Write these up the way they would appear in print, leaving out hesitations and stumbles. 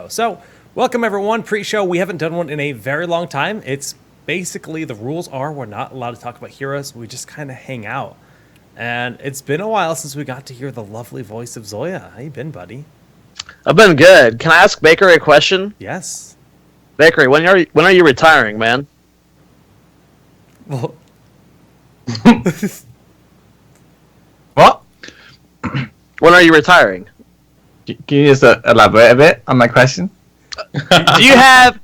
pre-show. So, welcome everyone. Pre-show, we haven't done one in a very long time. It's basically, the rules are we're not allowed to talk about heroes. We just kind of hang out. And it's been a while since we got to hear the lovely voice of Zoia. How you been, buddy? I've been good. Can I ask Bakery a question? Yes. Bakery, when are you retiring, man? Well, What? When are you retiring? Can you just elaborate a bit on my question? Do you have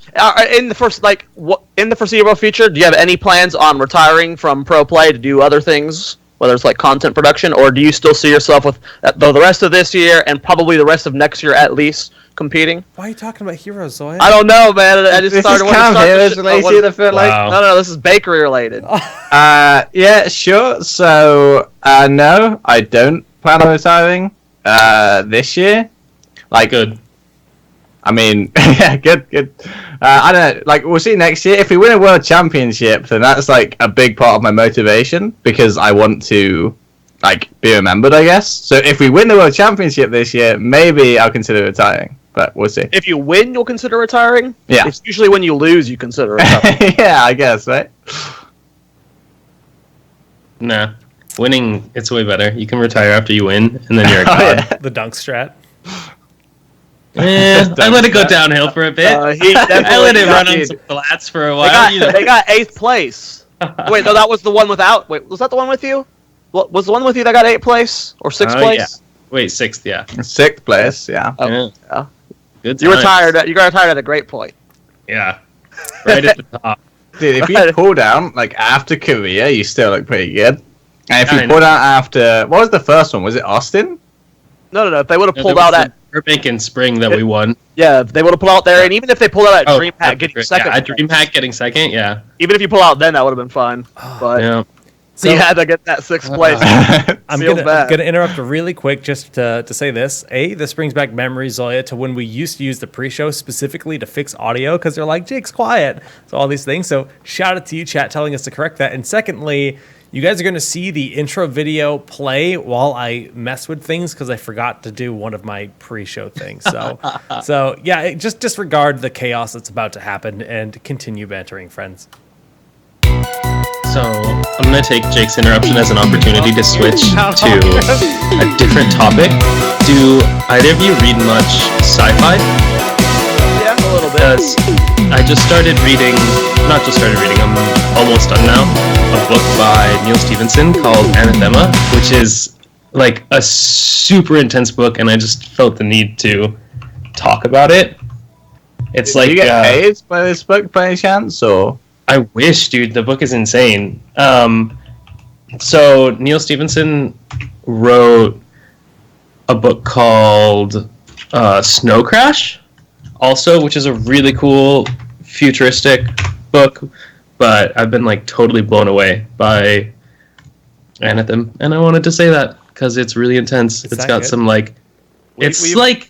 in the foreseeable future? Do you have any plans on retiring from pro play to do other things, whether it's like content production, or do you still see yourself with the rest of this year and probably the rest of next year at least competing? why are you talking about heroes, Zoia? I don't know, man. I just This started. is Cam Heroes related, I feel like. Wow. No, this is Bakery related. Yeah, sure. So, no, I don't plan on retiring this year. Like, Good. I mean, yeah, good. I don't know. Like, we'll see next year. If we win a world championship, then that's like a big part of my motivation because I want to, like, be remembered, I guess. So if we win the world championship this year, maybe I'll consider retiring. But we'll see. If you win, you'll consider retiring? Yeah. It's usually when you lose, you consider retiring. Yeah, I guess, right? Nah. Winning, it's way better. You can retire after you win, and then you're a Oh, god. yeah. The dunk strat. I let it go downhill for a bit. He I let it run on definitely some flats for a They while. got, they got 8th place. Wait, no, that was the one without. Wait, was that the one with you? What was the one with you that got 8th place or 6th place? Yeah. Wait, 6th, yeah. 6th place, yeah. Oh, Yeah. yeah. Good You times. retired. You got retired at a great point. Yeah. Right at the top. Dude, if you pull down, like, after Korea, you still look pretty good. And if I you know. pull down after... What was the first one? Was it Austin? No. If they would have No, pulled there out was at the Burbank in spring that we won. if they would have pulled out there, and even if they pulled out at DreamHack after getting Great. second, Yeah, at DreamHack getting second, yeah. even if you pull out then, that would have been fine. But Yeah. so you had to get that 6th place. I'm Feels gonna bad. interrupt really quick just to say this. This brings back memories, Zoia, to when we used to use the pre-show specifically to fix audio because they're like, Jake's quiet. So all these things. So shout out to you, chat, telling us to correct that. And secondly, you guys are going to see the intro video play while I mess with things because I forgot to do one of my pre-show things. So yeah, just disregard the chaos that's about to happen and continue bantering, friends. So I'm gonna take Jake's interruption as an opportunity to switch to a different topic. Do either of you read much sci-fi? Yeah, a little bit. Because I just started reading, not just started reading, I'm almost done now, a book by Neil Stephenson called Anathema, which is like a super intense book, and I just felt the need to talk about it. It's Did like you get paid by this book by any chance, or...? I wish, dude. The book is insane. So Neil Stephenson wrote a book called Snow Crash, also, which is a really cool futuristic book. But I've been like totally blown away by Anathema, and I wanted to say that because it's really intense. It's It's that got good? some like, it's like.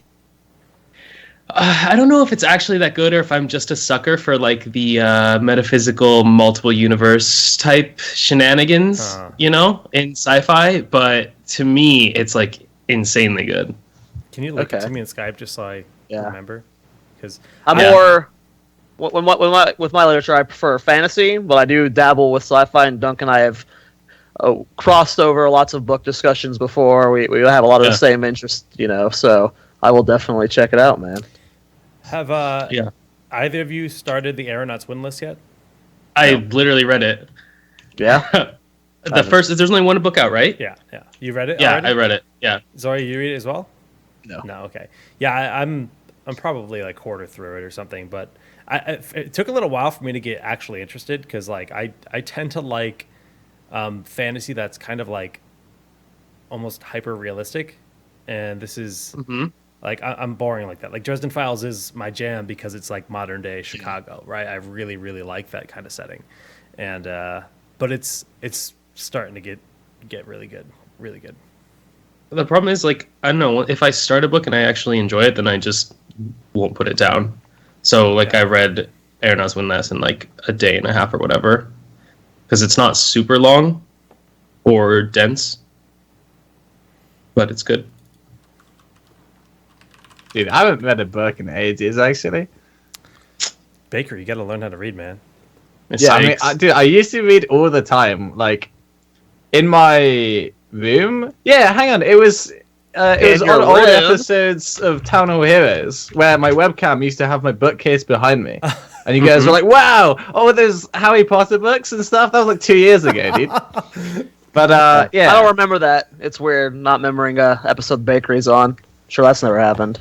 I don't know if it's actually that good or if I'm just a sucker for like the metaphysical multiple universe type shenanigans, in sci-fi. But to me, it's like insanely good. Can you look it Okay. to me in Skype just so I remember? Because I'm more with my literature. I prefer fantasy, but I do dabble with sci-fi. And Dunk and I have crossed over lots of book discussions before. We have a lot of the same interests, So I will definitely check it out, man. have either of you started the Aeronauts win list yet? I literally read it. Yeah. There's only one book out, right? Yeah. You read it? Yeah, already? I read it. Yeah. Zoya, you read it as well? No. No. Okay. Yeah, I'm probably like quarter through it or something, but it took a little while for me to get actually interested because like I tend to like fantasy that's kind of like almost hyper realistic, and this is like I'm boring like that. Like Dresden Files is my jam because it's like modern day Chicago, right? I really really like that kind of setting, and but it's starting to get really good, really good. The problem is, like, I don't know, if I start a book and I actually enjoy it, then I just won't put it down. So, like, I read Aeronauts Windlass in, like, a day and a half or whatever. Because it's not super long or dense. But it's good. Dude, I haven't read a book in ages, actually. Baker, you got to learn how to read, man. Yeah, I mean, I used to read all the time, like in my room. Yeah, hang on, it was on your old room? episodes of TownHall Heroes where my webcam used to have my bookcase behind me, and you guys were like, "Wow, oh, there's Harry Potter books and stuff." That was like 2 years ago, dude. But yeah, I don't remember that. It's weird not remembering a episode Bakery's on. Sure, that's never happened.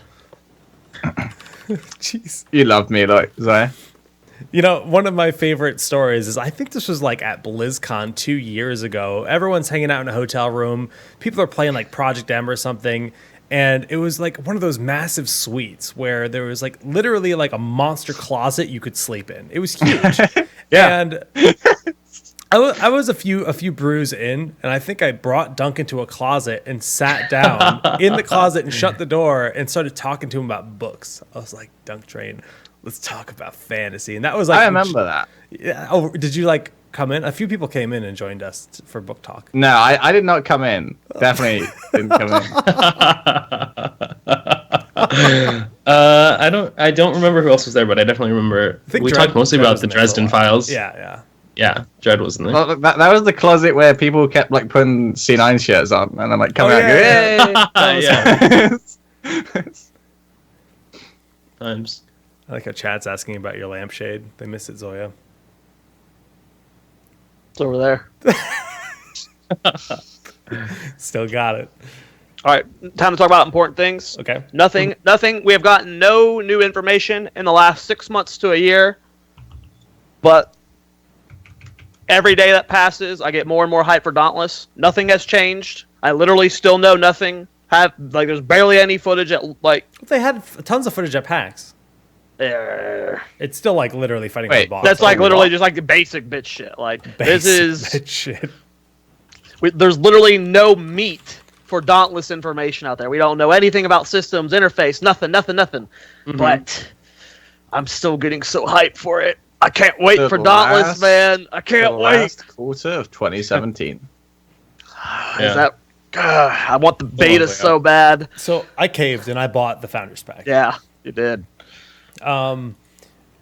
Jeez. you loved me, like Zoia. You know, one of my favorite stories is I think this was like at BlizzCon 2 years ago. Everyone's hanging out in a hotel room. People are playing like Project M or something. And it was like one of those massive suites where there was like literally like a monster closet you could sleep in. It was huge. Yeah. And I was a few brews in, and I think I brought Dunk into a closet and sat down in the closet and shut the door and started talking to him about books. I was like, Dunk Train, let's talk about fantasy. And that was like, I remember that. Yeah. Oh, did you like come in? A few people came in and joined us for book talk. No, I did not come in. Definitely didn't come in. I don't remember who else was there, but I definitely remember we talked mostly about the Dresden Files. Yeah. Yeah, Dredd was in there. Well, that was the closet where people kept like putting C9 shirts on, and I'm like coming out and go, Yeah. Times. I like how Chad's asking about your lampshade. They miss it, Zoya. It's over there. Still got it. All right, time to talk about important things. Okay. Nothing. We have gotten no new information in the last 6 months to a year, but every day that passes, I get more and more hype for Dauntless. Nothing has changed. I literally still know nothing. There's barely any footage at like. They had tons of footage at PAX. It's still like literally fighting with a boss. That's like literally just like the basic bitch shit. Like this is bitch shit. There's literally no meat for Dauntless information out there. We don't know anything about systems, interface, nothing. Mm-hmm. But I'm still getting so hyped for it. I can't wait for Dauntless, man. I can't wait. Last quarter of 2017. Is that? I want the beta so bad. So I caved and I bought the Founders Pack. Yeah, you did. And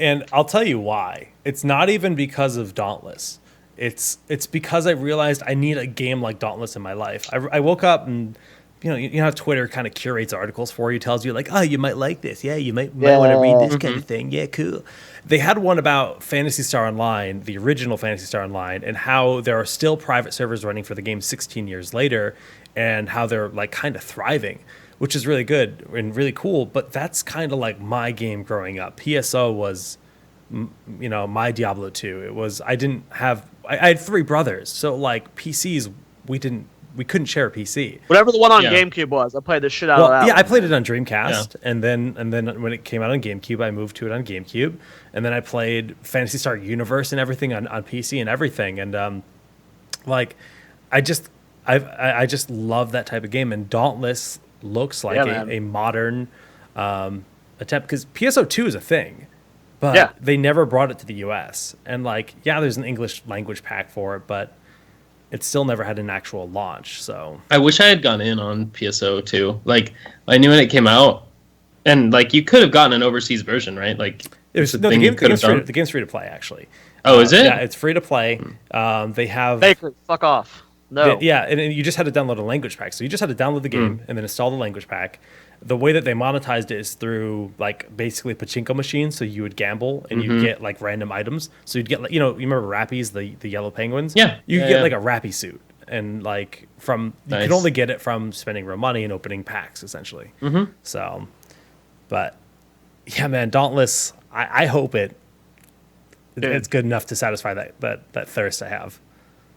I'll tell you why. It's not even because of Dauntless. It's because I realized I need a game like Dauntless in my life. I woke up and you know how Twitter kind of curates articles for you, tells you like, oh, you might like this. Yeah, you might want to read this kind of thing. Yeah, cool. They had one about Phantasy Star Online, the original Phantasy Star Online, and how there are still private servers running for the game 16 years later, and how they're like kind of thriving, which is really good and really cool. But that's kind of like my game growing up. PSO was, my Diablo 2. It was I had 3 brothers, so like PCs we couldn't share a PC. Whatever the one on GameCube was, I played the shit out of that. Yeah, I played it on Dreamcast, and then when it came out on GameCube, I moved to it on GameCube, and then I played Phantasy Star Universe and everything on PC and everything, and I just love that type of game, and Dauntless looks like a modern attempt, because PSO2 is a thing, but they never brought it to the US, and there's an English language pack for it, but it still never had an actual launch. So I wish I had gone in on PSO too. Like I knew when it came out, and like you could have gotten an overseas version, right? Like the game's free to play actually. Oh, is it? Yeah, it's free to play. They have Baker, fuck off. No. And you just had to download a language pack. So you just had to download the game and then install the language pack. The way that they monetized it is through basically pachinko machines. So you would gamble and you'd get random items. So you'd get you remember Rappies, the yellow penguins? Yeah. You could get a Rappy suit, and you could only get it from spending real money and opening packs essentially. Mm-hmm. So, but yeah, man, Dauntless. I hope it's good enough to satisfy that thirst I have.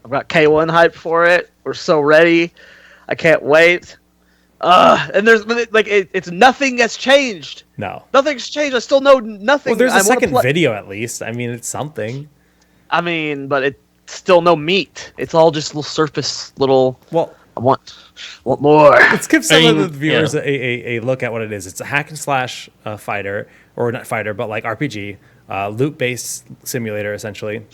I've got K1 hype for it. We're so ready. I can't wait. And there's it's nothing has changed. No, nothing's changed. I still know nothing. Well, there's a second video at least. I mean, it's something. I mean, but it's still no meat. It's all just little surface little. Well, I want more. Let's give some of the viewers a look at what it is. It's a hack and slash fighter, or not fighter, but RPG, loot based simulator essentially,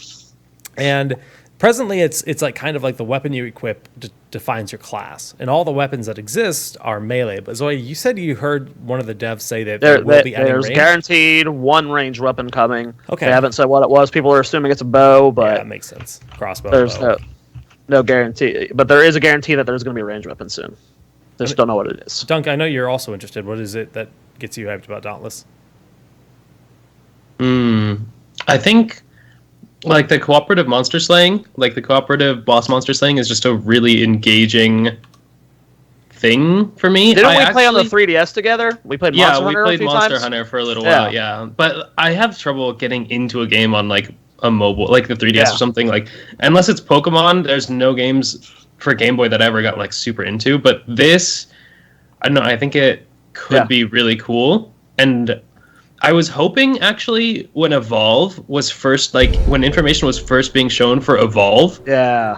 and presently it's like kind of like the weapon you equip defines your class, and all the weapons that exist are melee. But Zoya, you said you heard one of the devs say that there will be adding there's range. guaranteed one range weapon coming. Okay. They haven't said what it was. People are assuming it's a bow, but Yeah, that makes sense. Crossbow. there's bow. no guarantee. But there is a guarantee that there's going to be a range weapon soon. Just don't know what it is. Dunk, I know you're also interested. What is it that gets you hyped about Dauntless? I think like the cooperative monster slaying, like the cooperative boss monster slaying is just a really engaging thing for me. Didn't we play on the 3DS together? We played Monster Hunter we played a few Monster times? Hunter for a little while, yeah. But I have trouble getting into a game on like a mobile, like the 3DS or something. Like unless it's Pokemon, there's no games for Game Boy that I ever got like super into. But this, I don't know, I think it could be really cool. And I was hoping actually when Evolve was first, like when information was first being shown for Evolve,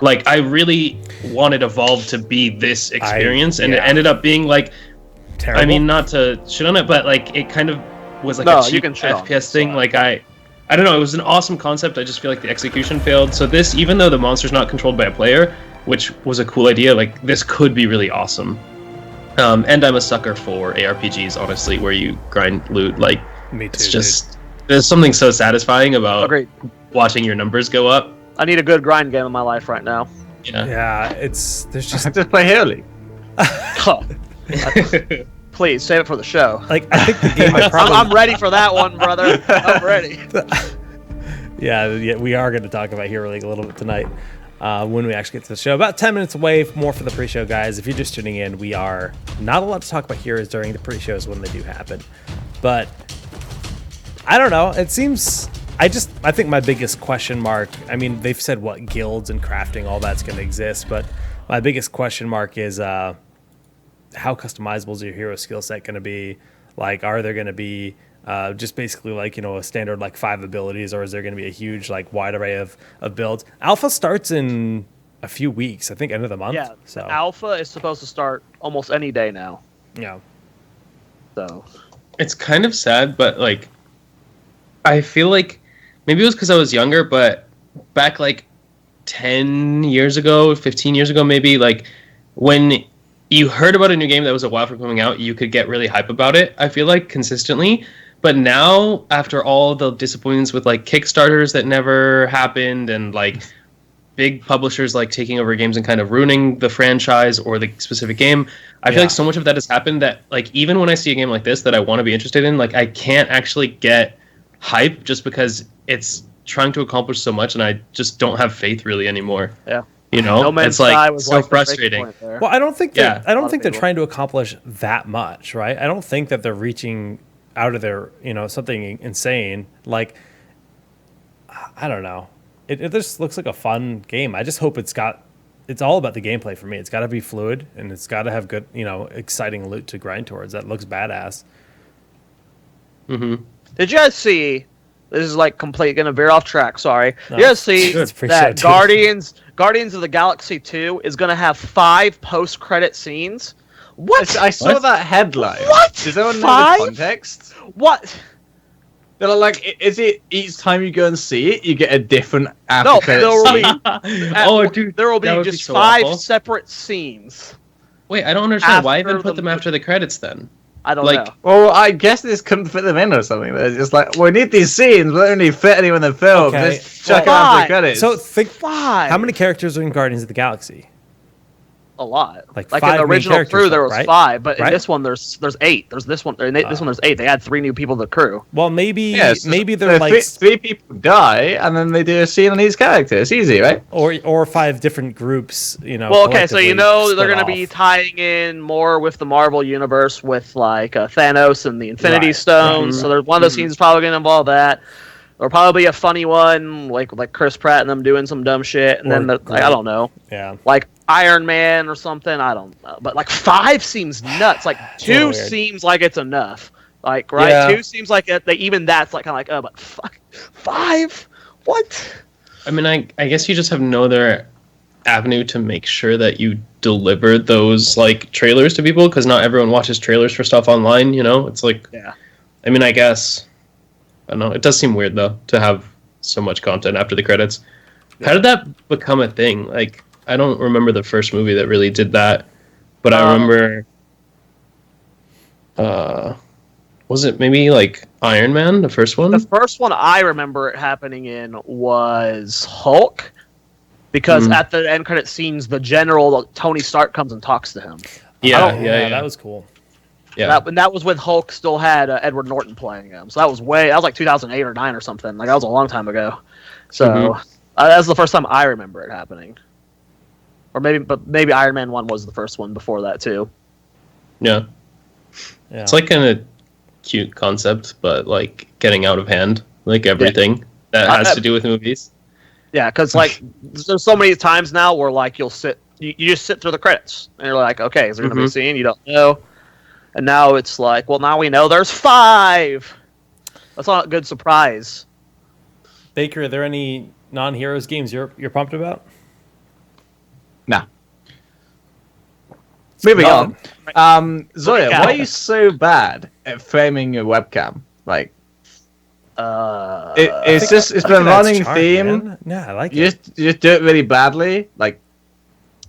like I really wanted Evolve to be this experience, and it ended up being like, terrible. I mean, not to shit on it, but like it kind of was like a cheap FPS thing. Like I don't know, it was an awesome concept. I just feel like the execution failed. So this, even though the monster's not controlled by a player, which was a cool idea, like this could be really awesome. And I'm a sucker for ARPGs, honestly, where you grind loot. Like, me too. It's just there's something so satisfying about watching your numbers go up. I need a good grind game in my life right now. Yeah, there's just just play Halo League. Please save it for the show. Like I think the game I'm ready for that one, brother. I'm ready. Yeah, we are going to talk about Hero League a little bit tonight when we actually get to the show. About 10 minutes away, more for the pre-show, guys. If you're just tuning in, we are not allowed to talk about heroes during the pre-shows when they do happen. But I don't know. It seems... I think my biggest question mark... I mean, they've said what guilds and crafting, all that's going to exist. But my biggest question mark is how customizable is your hero skill set going to be? Like, are there going to be just basically like, you know, a standard like 5 abilities, or is there going to be a huge like wide array of builds? Alpha starts in a few weeks, I think end of the month. Yeah, so Alpha is supposed to start almost any day now. Yeah. So it's kind of sad, but like I feel like maybe it was because I was younger, but back like 10 years ago, 15 years ago maybe, like when you heard about a new game that was a while for coming out, you could get really hype about it, I feel like, consistently. But now, after all the disappointments with like Kickstarters that never happened, and like big publishers like taking over games and kind of ruining the franchise or the specific game, I feel like so much of that has happened that like even when I see a game like this that I want to be interested in, like I can't actually get hype just because it's trying to accomplish so much, and I just don't have faith really anymore. Yeah. You know, No Man's it's like Sky was so like the frustrating. breaking point there. Well, I don't think I don't think they're people. trying to accomplish that much, right? I don't think that they're reaching out of their, you know, something insane. Like, I don't know. It just looks like a fun game. I just hope it's all about the gameplay for me. It's got to be fluid, and it's got to have good, you know, exciting loot to grind towards. That looks badass. Mm-hmm. Did you guys see? This is like gonna veer off track. Sorry. No, You guys see it's pretty that sad, Guardians of the Galaxy 2 is gonna have 5 post-credit scenes? What? I saw that headline. What? Does anyone know 5? the context? What? They're like, is it each time you go and see it, you get a different No, after there will be. Oh, dude, there will that be would be just so 5 awful. separate scenes. Wait, I don't understand. Why After even put the them after the credits then? I don't Like, know. Well, I guess this couldn't fit them in or something. They're just like, we need these scenes, but they don't really fit anyone in the film. Okay, Just chuck it after the credits. So think 5. how many characters are in Guardians of the Galaxy? A lot. Like in 5 the main original characters, crew, there though, was right? 5, but Right? in this one, there's 8. There's this one. In this one, there's 8. They add 3 new people to the crew. Well, maybe Yes, maybe they're like three people die, and then they do a scene on each character. It's easy, right? or 5 different groups, you know. Well, okay, so you know they're going going to be tying in more with the Marvel universe with like Thanos and the Infinity Right. Stones. So there's one of the scenes is probably going to involve that. There'll probably be a funny one like Chris Pratt and them doing some dumb shit, and Or then like, I don't know, Yeah. like Iron Man or something. I don't know, but like 5 seems nuts. Like 2 weird. seems like it's enough. Like right, Yeah. 2 seems like even that's like kind of like but fuck 5. What? I mean, I guess you just have no other avenue to make sure that you deliver those like trailers to people, because not everyone watches trailers for stuff online. You know, it's like, Yeah. I mean, I guess I don't know. It does seem weird though to have so much content after the credits. How did that become a thing? Like, I don't remember the first movie that really did that, but I remember. Was it maybe like Iron Man, the first one? The first one I remember it happening in was Hulk, because at the end credit scenes, the general Tony Stark comes and talks to him. Yeah, that was cool. Yeah, That was when Hulk still had Edward Norton playing him. So that was like 2008 or 9 or something. Like that was a long time ago. So that was the first time I remember it happening. Or maybe Iron Man 1 was the first one before that too. yeah. It's like kind of cute concept, but like getting out of hand, like everything that has to do with movies. Yeah, because like there's so many times now where like you just sit through the credits and you're like, okay, is there gonna be a scene? You don't know, and now it's like, well, now we know there's 5. That's not a good surprise. Baker, are there any non-heroes games you're pumped about? Nah. Moving on. Zoia, why are you so bad at framing your webcam? Like, it's been a running theme. Man. Yeah, I like you it. you just do it really badly, like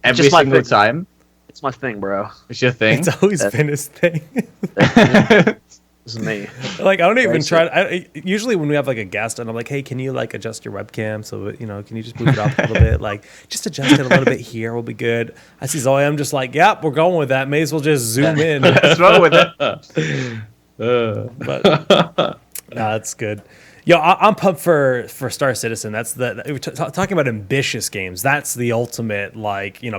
every just my single thing. time. It's my thing, bro. It's your thing. It's always been his thing. This is me. Like I don't even try. Usually when we have like a guest, and I'm like, "Hey, can you like adjust your webcam? So can you just move it up a little bit? Like just adjust it a little bit here. We'll be good." I see Zoe. I'm just like, "Yep, we're going with that. May as well just zoom in." What's wrong with it? But that's good. Yo, I'm pumped for Star Citizen. That's talking about ambitious games. That's the ultimate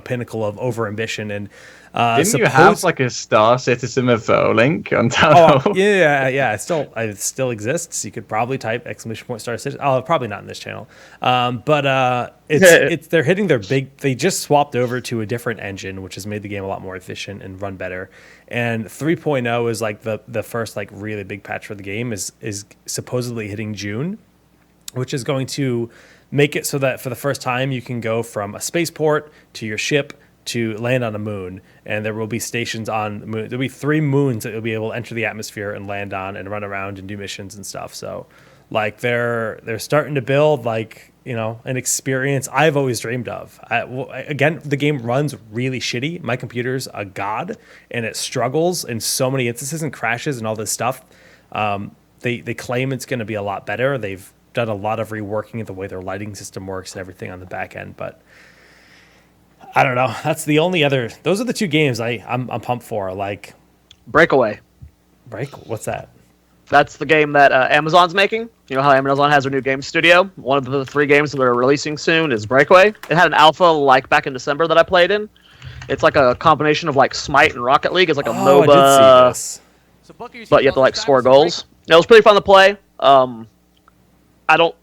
pinnacle of over ambition. And didn't you have like a Star Citizen referral link on TownHall? Oh, yeah. It still exists. You could probably type !Star Citizen. Oh, probably not in this channel. But they're hitting their big. They just swapped over to a different engine, which has made the game a lot more efficient and run better. And 3.0 is like the first like really big patch for the game is supposedly hitting June, which is going to make it so that for the first time you can go from a spaceport to your ship to land on a moon, and there will be stations on the moon. There'll be 3 moons that you'll be able to enter the atmosphere and land on and run around and do missions and stuff. So like they're starting to build an experience I've always dreamed of. Again, the game runs really shitty. My computer's a god, and it struggles in so many instances and crashes and all this stuff. They claim it's going to be a lot better. They've done a lot of reworking of the way their lighting system works and everything on the back end, but I don't know. That's the only other. Those are the 2 games I'm pumped for. Like Breakaway. What's that? That's the game that Amazon's making. You know how Amazon has their new game studio? One of the 3 games that they're releasing soon is Breakaway. It had an alpha like back in December that I played in. It's like a combination of like Smite and Rocket League. It's like a MOBA. I did see this. But you have to like score goals. It was pretty fun to play. I don't.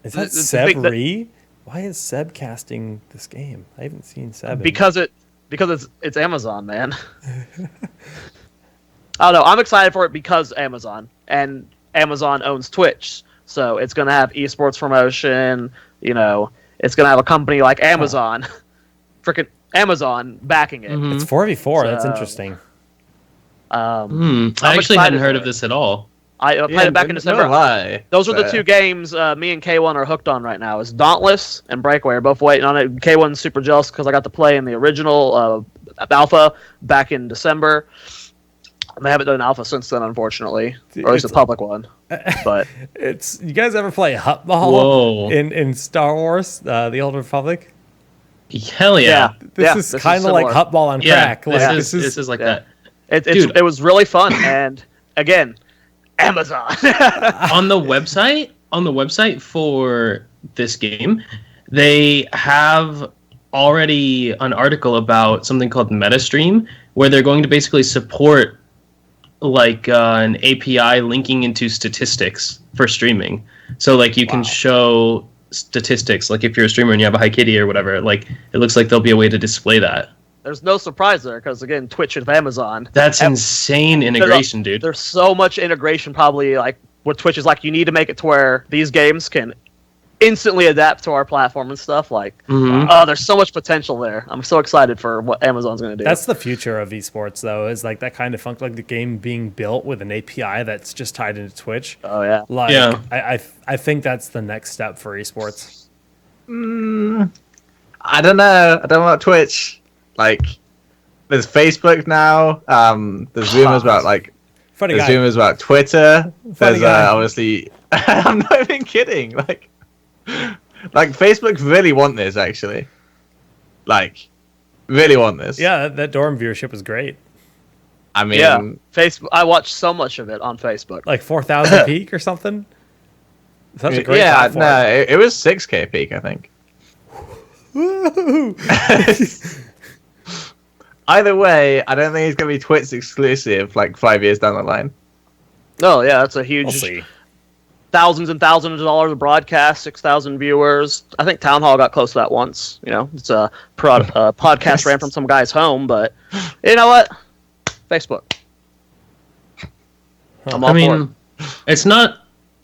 Is that Seb Ree? Why is Seb casting this game? I haven't seen Seb. Because it's Amazon, man. I don't know. I'm excited for it because Amazon owns Twitch, so it's gonna have esports promotion. It's gonna have a company like Amazon, freaking Amazon backing it. It's 4v4. That's interesting. I actually hadn't heard of this at all. I played it back in December. Those are the 2 games me and K1 are hooked on right now. Is Dauntless and Breakaway are both waiting on it. K1's super jealous because I got to play in the original alpha back in December. And they haven't done an alpha since then, unfortunately, or at least a public one. But you guys ever play Hutball in Star Wars: The Old Republic? Hell yeah! This is kind of like Hutball on crack. This is like that. It was really fun, and again, Amazon. on the website for this game, they have already an article about something called MetaStream, where they're going to basically support like an API linking into statistics for streaming. So like you can show statistics, like if you're a streamer and you have a high kitty or whatever, like it looks like there'll be a way to display that. There's no surprise there because again, Twitch with Amazon. That's insane integration, dude. There's so much integration, probably like what Twitch is like. You need to make it to where these games can instantly adapt to our platform and stuff. Like, there's so much potential there. I'm so excited for what Amazon's going to do. That's the future of esports, though, is like that kind of funk, like the game being built with an API that's just tied into Twitch. Oh yeah, I think that's the next step for esports. I don't know. I don't know about Twitch. Like, there's Facebook now. There's rumors about Funny there's guy. rumors about Twitter. There's guy. obviously. I'm not even kidding. Like Facebook really want this actually. Like, really want this. Yeah, that dorm viewership was great. I mean, Yeah, Facebook. I watched so much of it on Facebook. Like 4,000 peak or something. Such a great platform. no, it was 6K peak, I think. Woo! Either way, I don't think it's gonna be Twitch exclusive like 5 years down the line. Oh yeah, that's a huge We'll see. thousands and thousands of dollars of broadcast, 6,000 viewers. I think TownHall got close to that once. You know, it's a podcast ran from some guy's home, but you know what? Facebook. I'm all I for it. mean, it's not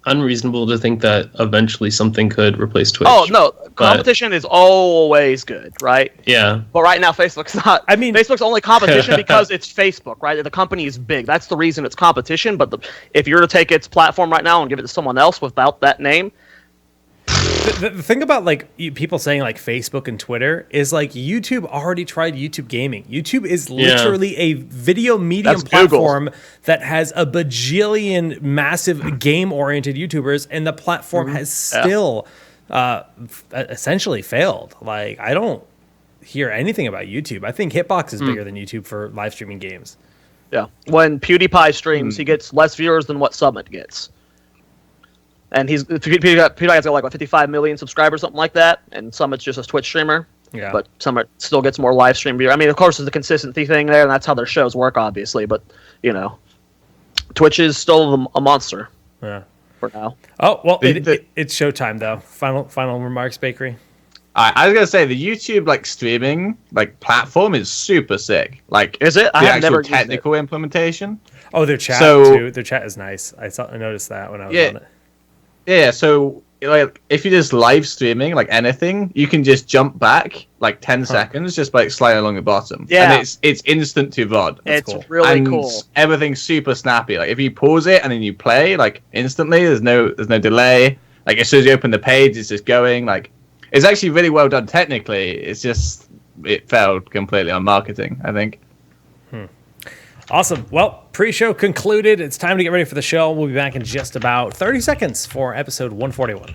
unreasonable to think that eventually something could replace Twitch. Oh no, competition is always good, right? Yeah. But right now, Facebook's not. I mean- Facebook's only competition because it's Facebook, right? The company is big. That's the reason it's competition. But if you're to take its platform right now and give it to someone else without that name, The thing about like people saying like Facebook and Twitter is like YouTube already tried YouTube gaming. YouTube is literally a video medium That's Google. platform that has a bajillion massive game oriented YouTubers, and the platform has still essentially failed. Like, I don't hear anything about YouTube. I think Hitbox is bigger than YouTube for live streaming games. yeah, when PewDiePie streams, he gets less viewers than what Summit gets. And PewDiePie's got like what, 55 million subscribers, something like that, and Summit's just a Twitch streamer. Yeah. But Summit still gets more live stream viewers. I mean, of course, there's a consistency thing there, and that's how their shows work, obviously. But you know, Twitch is still a monster Yeah. for now. Oh well, it's showtime though. Final remarks, Bakery. I was gonna say the YouTube like streaming like platform is super sick. Like, Is it? the I have actual never used it. technical implementation? Oh, their chat So- too. Their chat is nice. I noticed that when I was Yeah. on it. Yeah, so like if you're just live streaming like anything, you can just jump back like 10 seconds just by sliding along the bottom. Yeah. And it's instant to VOD. It's cool. really and cool. everything's super snappy. Like if you pause it and then you play like instantly, there's no delay. Like as soon as you open the page, it's just going. Like it's actually really well done technically. It's just it failed completely on marketing, I think. Awesome. Well, pre-show concluded. It's time to get ready for the show. We'll be back in just about 30 seconds for episode 141.